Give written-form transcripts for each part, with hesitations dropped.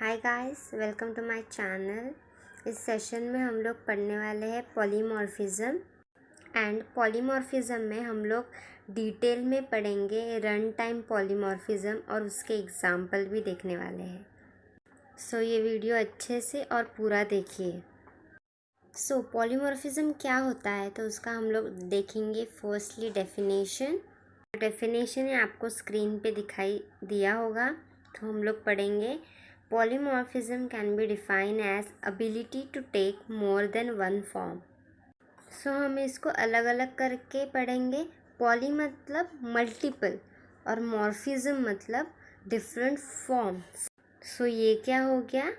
Hi guys, welcome to my channel. इस session में हम लोग पढ़ने वाले हैं पॉलीमॉर्फिज्म। एंड पॉलीमॉर्फिज्म में हम लोग डिटेल में पढ़ेंगे रन टाइम पॉलीमॉर्फिज्म और उसके एग्जाम्पल भी देखने वाले हैं। सो ये वीडियो अच्छे से और पूरा देखिए। सो पॉलीमॉर्फिज्म क्या होता है तो उसका हम लोग देखेंगे। फर्स्टली डेफिनेशन आपको स्क्रीन पे दिखाई दिया होगा, तो हम लोग पढ़ेंगे। Polymorphism can be defined as ability to take more than one form. सो हम इसको अलग अलग करके पढ़ेंगे। पॉली मतलब मल्टीपल और मॉर्फिज्म मतलब डिफरेंट फॉर्म्स। सो ये क्या हो गया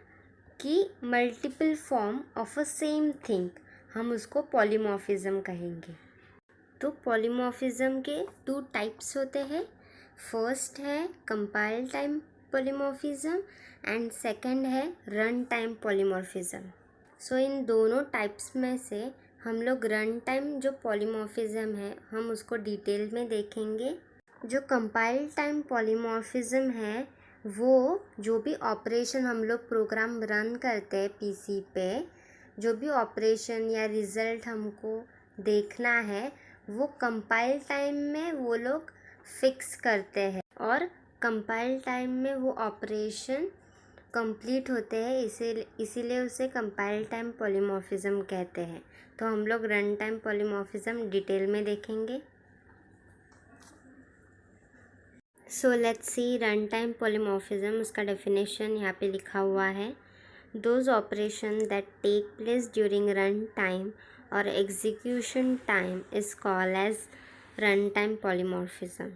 कि multiple form of a same thing, हम उसको पॉलीमॉर्फिज्म कहेंगे। तो पॉलीमॉर्फिज्म के टू टाइप्स होते हैं। फर्स्ट है compile time polymorphism and second है रन टाइम पॉलीमॉर्फिज्म। सो इन दोनों टाइप्स में से हम लोग रन टाइम जो पॉलीमॉर्फिज्म है हम उसको डिटेल में देखेंगे। जो कंपाइल टाइम पॉलीमॉर्फिज्म है वो जो भी ऑपरेशन हम लोग प्रोग्राम रन करते हैं पीसी पे, जो भी ऑपरेशन या रिज़ल्ट हमको देखना है वो कंपाइल टाइम में वो लोग फिक्स करते हैं और कंपाइल टाइम में वो ऑपरेशन कंप्लीट होते हैं, इसीलिए उसे कंपाइल टाइम पॉलीमॉर्फिज्म कहते हैं। तो हम लोग रन टाइम पॉलीमॉर्फिज्म डिटेल में देखेंगे। So let's see run time polymorphism. उसका डेफिनेशन यहाँ पे लिखा हुआ है। Those operation that take place during run time और execution time is called as run time polymorphism.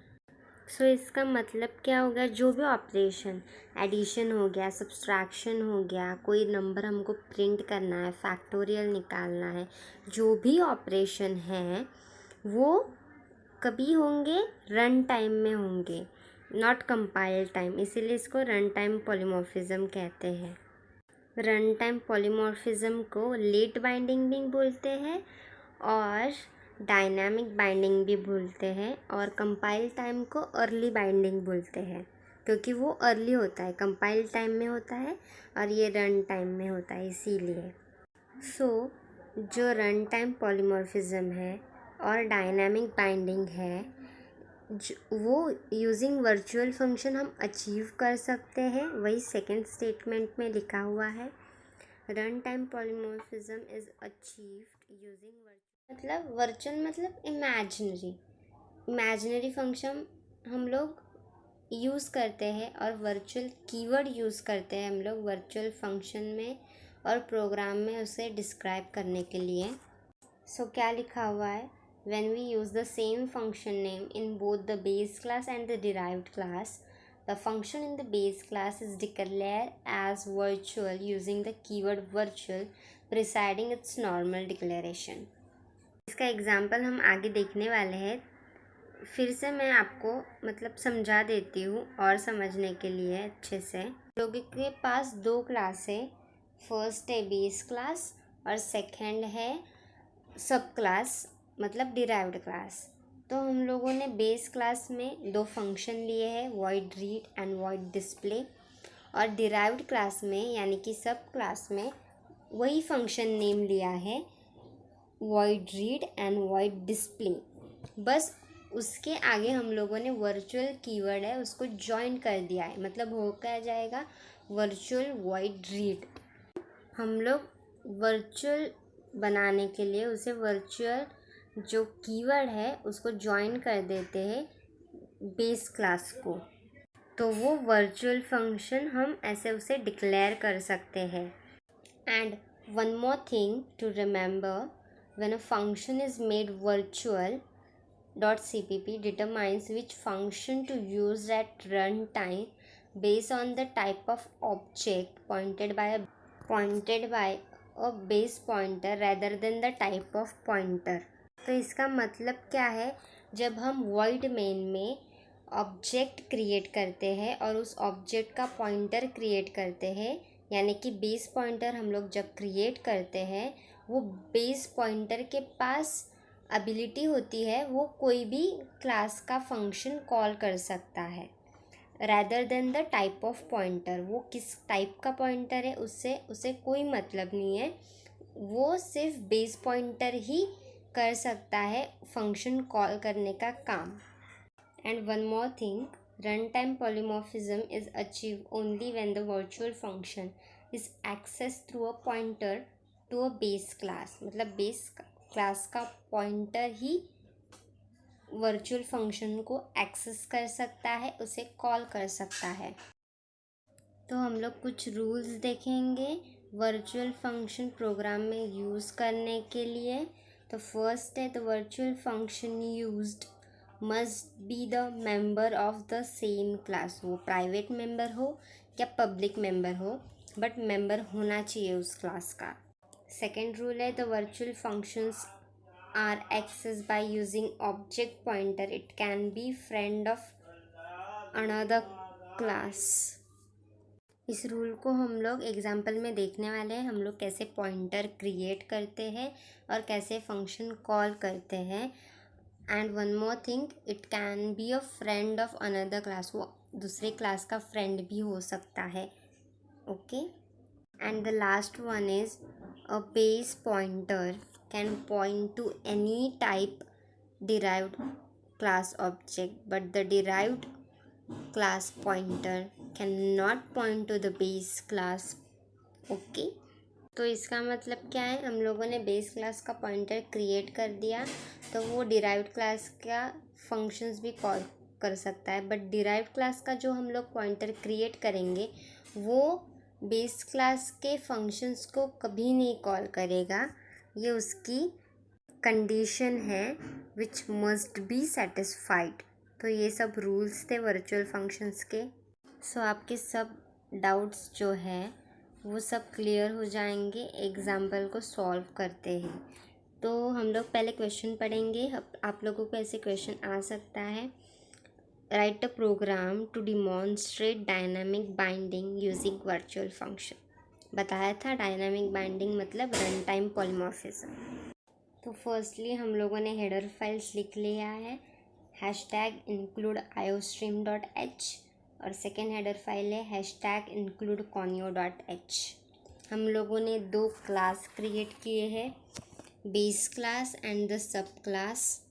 So इसका मतलब क्या होगा, जो भी ऑपरेशन एडिशन हो गया, सब्सट्रैक्शन हो गया, कोई नंबर हमको प्रिंट करना है, फैक्टोरियल निकालना है, जो भी ऑपरेशन है वो कभी होंगे रन टाइम में होंगे, नॉट कंपाइल टाइम, इसीलिए इसको रन टाइम पॉलीमॉर्फिज्म कहते हैं। रन टाइम पॉलीमॉर्फिज्म को लेट बाइंडिंग भी बोलते हैं और डायनामिक बाइंडिंग भी बोलते हैं, और कंपाइल टाइम को अर्ली बाइंडिंग बोलते हैं क्योंकि वो अर्ली होता है, कंपाइल टाइम में होता है और ये रन टाइम में होता है इसीलिए। सो जो रन टाइम पॉलीमॉर्फिज्म है और डायनामिक बाइंडिंग है वो यूजिंग वर्चुअल फंक्शन हम अचीव कर सकते हैं, वही सेकेंड स्टेटमेंट में लिखा हुआ है। Run time polymorphism is achieved using virtual मतलब इमेजिनरी फंक्शन हम लोग यूज़ करते हैं और वर्चुअल कीवर्ड यूज़ करते हैं हम लोग वर्चुअल फंक्शन में और प्रोग्राम में उसे डिस्क्राइब करने के लिए। सो क्या लिखा हुआ है, when we use the same function name in both the base class and the derived class, the function in the base class is declared as virtual using the keyword virtual preceding its normal declaration. इसका example हम आगे देखने वाले हैं। फिर से मैं आपको समझा देती हूँ और समझने के लिए अच्छे से। लोगों के पास दो क्लास है, फर्स्ट है बेस क्लास और सेकंड है सब क्लास मतलब डिराइव्ड क्लास। तो हम लोगों ने बेस क्लास में दो फंक्शन लिए हैं, void read and void display, और डिराइव्ड क्लास में यानी कि सब क्लास में वही फंक्शन नेम लिया है, void read and void display. बस उसके आगे हम लोगों ने वर्चुअल कीवर्ड है उसको जॉइन कर दिया है, मतलब हो क्या जाएगा वर्चुअल वॉइड रीड। हम लोग वर्चुअल बनाने के लिए उसे वर्चुअल जो कीवर्ड है उसको जॉइन कर देते हैं बेस क्लास को, तो वो वर्चुअल फंक्शन हम ऐसे उसे डिक्लेयर कर सकते हैं। And one more thing to remember, when a function is made virtual .cpp determines which function to use at runtime based on the type of object pointed by a base pointer rather than the type of pointer। तो इसका मतलब क्या है, जब हम void main में object create करते हैं और उस ऑब्जेक्ट का पॉइंटर क्रिएट करते हैं, यानी कि बेस पॉइंटर हम लोग जब क्रिएट करते हैं वो बेस पॉइंटर के पास एबिलिटी होती है वो कोई भी क्लास का फंक्शन कॉल कर सकता है। Rather than the type of pointer. वो किस टाइप का पॉइंटर है उससे उसे कोई मतलब नहीं है, वो सिर्फ बेस पॉइंटर ही कर सकता है फंक्शन कॉल करने का काम। And one more thing, run time polymorphism is achieve only when the virtual function is access through a pointer to a base class. मतलब बेस क्लास का पॉइंटर ही वर्चुअल फंक्शन को एक्सेस कर सकता है, उसे कॉल कर सकता है। तो हम लोग कुछ रूल्स देखेंगे वर्चुअल फंक्शन प्रोग्राम में यूज़ करने के लिए। तो फर्स्ट है, the virtual function used must be the member of the same class. वो प्राइवेट मेंबर हो या पब्लिक मेंबर हो, बट मेंबर होना चाहिए उस क्लास का। सेकेंड रूल है, the virtual functions are accessed by using object pointer. It can be friend of another class. इस रूल को हम लोग एग्जाम्पल में देखने वाले हैं, हम लोग कैसे पॉइंटर क्रिएट करते हैं और कैसे फंक्शन कॉल करते हैं। And one more thing, it can be a friend of another class. वो दूसरे क्लास का फ्रेंड भी हो सकता है। Okay. And the last one is, a base pointer can point to any type derived class object, but the derived class pointer cannot point to the base class. Okay? तो इसका मतलब क्या है, हम लोगों ने बेस क्लास का pointer create कर दिया तो वो डिराइव्ड क्लास का फंक्शंस भी कॉल कर सकता है, बट डिराइव्ड क्लास का जो हम लोग पॉइंटर क्रिएट करेंगे वो बेस क्लास के फंक्शंस को कभी नहीं कॉल करेगा। ये उसकी कंडीशन है विच मस्ट बी सेटिस्फाइड। तो ये सब रूल्स थे वर्चुअल फंक्शंस के। सो आपके सब डाउट्स जो है वो सब क्लियर हो जाएंगे एग्जाम्पल को सॉल्व करते हैं। तो हम लोग पहले क्वेश्चन पढ़ेंगे। आप लोगों को ऐसे क्वेश्चन आ सकता है, write a program to demonstrate dynamic binding using virtual function. बताया था डायनामिक बाइंडिंग मतलब रन टाइम पॉलीमॉर्फिज्म। तो फर्स्टली हम लोगों ने हेडर फाइल्स लिख लिया है, #include_iostream.h, और सेकेंड हेडर फाइल है #include_conio.h। हम लोगों ने 2 क्लास क्रिएट किए हैं, base class and the sub class.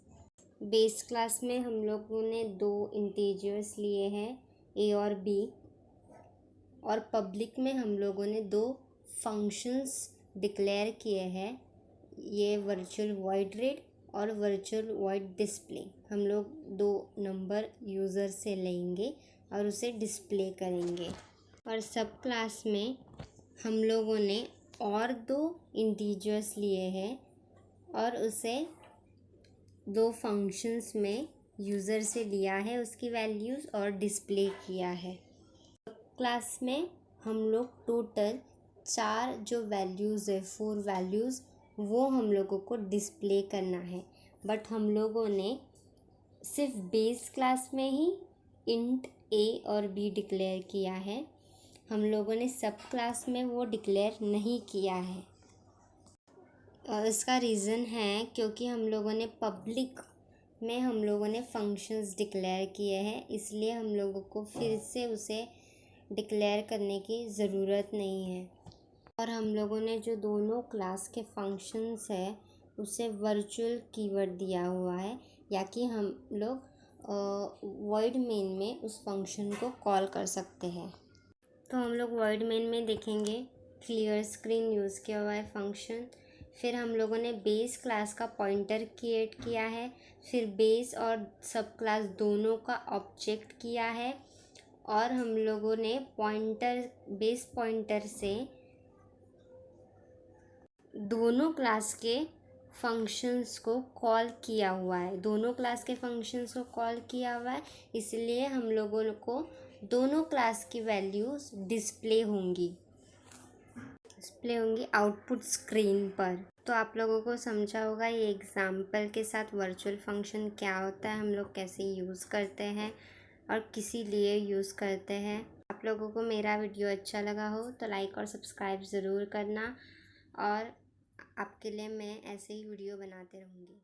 Base class में हम लोगों ने 2 इंटीजर्स लिए हैं, ए और बी, और पब्लिक में हम लोगों ने 2 फंक्शंस डिक्लेयर किए हैं, ये वर्चुअल वॉइड रीड और वर्चुअल वॉइड डिस्प्ले। हम लोग 2 नंबर यूज़र से लेंगे और उसे डिस्प्ले करेंगे। और सब क्लास में हम लोगों ने और 2 इंटीजर्स लिए हैं और उसे 2 फंक्शंस में यूज़र से लिया है उसकी वैल्यूज़ और डिस्प्ले किया है। क्लास में हम लोग टोटल 4 जो वैल्यूज़ है, 4 वैल्यूज़, वो हम लोगों को डिस्प्ले करना है। बट हम लोगों ने सिर्फ बेस क्लास में ही इंट ए और बी डिक्लेयर किया है, हम लोगों ने सब क्लास में वो डिक्लेयर नहीं किया है। और इसका रीज़न है क्योंकि हम लोगों ने पब्लिक में हम लोगों ने फंक्शंस डिक्लेयर किए हैं, इसलिए हम लोगों को फिर से उसे डिक्लेयर करने की ज़रूरत नहीं है। और हम लोगों ने जो दोनों क्लास के फंक्शंस है उसे वर्चुअल कीवर्ड दिया हुआ है, या कि हम लोग वॉइड मेन में उस फंक्शन को कॉल कर सकते हैं। तो हम लोग वॉइड मेन में देखेंगे क्लियर स्क्रीन यूज़ किया हुआ है फंक्शन, फिर हम लोगों ने बेस क्लास का पॉइंटर क्रिएट किया है, फिर बेस और सब क्लास दोनों का ऑब्जेक्ट किया है, और हम लोगों ने पॉइंटर बेस पॉइंटर से दोनों क्लास के फंक्शंस को कॉल किया हुआ है, दोनों क्लास के फंक्शंस को कॉल किया हुआ है, इसलिए हम लोगों को दोनों क्लास की वैल्यूज़ डिस्प्ले होंगी आउटपुट स्क्रीन पर। तो आप लोगों को समझा होगा ये एग्जाम्पल के साथ वर्चुअल फंक्शन क्या होता है, हम लोग कैसे यूज़ करते हैं और किसी लिए यूज़ करते हैं। आप लोगों को मेरा वीडियो अच्छा लगा हो तो लाइक और सब्सक्राइब ज़रूर करना, और आपके लिए मैं ऐसे ही वीडियो बनाते रहूँगी।